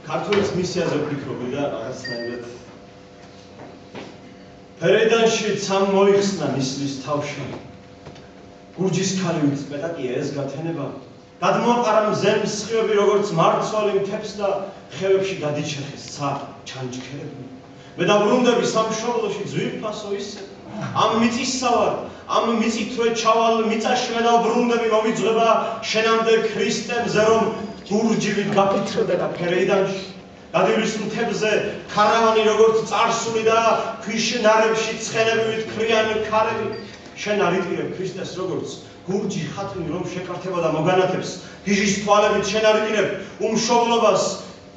ქართულის მისიაზე ვფიქრობდი და რაღაცნაირად ფერედანში ცამ მოიხსნა ნისლის თავში გურჯის ქალივით პეტაკია ეს გათენება გადმოაყარა მზემ სხივები როგორც მარცვალი მთებს და ხევებში გადიჩეხეს ცა ჩანჩქერები მე დაბრუნდები სამშობლოში ძვირფასო ისე ამ მიწისსავარ ამ მიწითვე ჩავალ მიწაში მე დაბრუნდები მომიძღება შენამდე ქრისტემზე რომ გურჯივით გაფიცრდა და ფერედანში გადივლის მთებზე ქარავანი როგორც წარსული და ქვიშნარებში ცხენებივით ქრიანი ქარები შენ არიტირებ ქრისტეს როგორც გურჯი ხათნი რომ შეკართება და მოგანათებს გიჟის თვალებით შენ არიტირებ უმშობლობას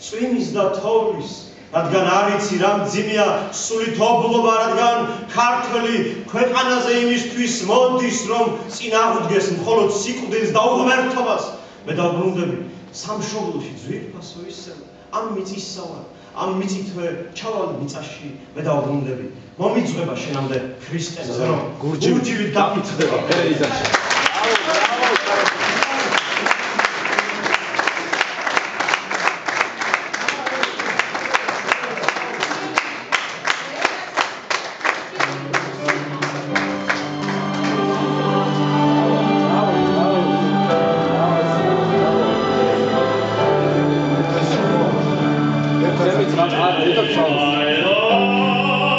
წვიმის და თოვლის რადგან არიცი რა მძიმეა სული თობლობა რადგან ქართველი ქვეყანაზე იმისთვის მოდის რომ წინააღმდეგეს მხოლოდ სიკვდილს და უღმერთობას მე დაბრუნდები სამშობლოში ძვირფასო ისე ამ მიწისსავარ ამ მიწითვე ჩავალ მიწაში მე დაუბრუნდები მომიძღება შენამდე ქრისტემზე რომ გურჯივით გაფიცრდება ფერედანში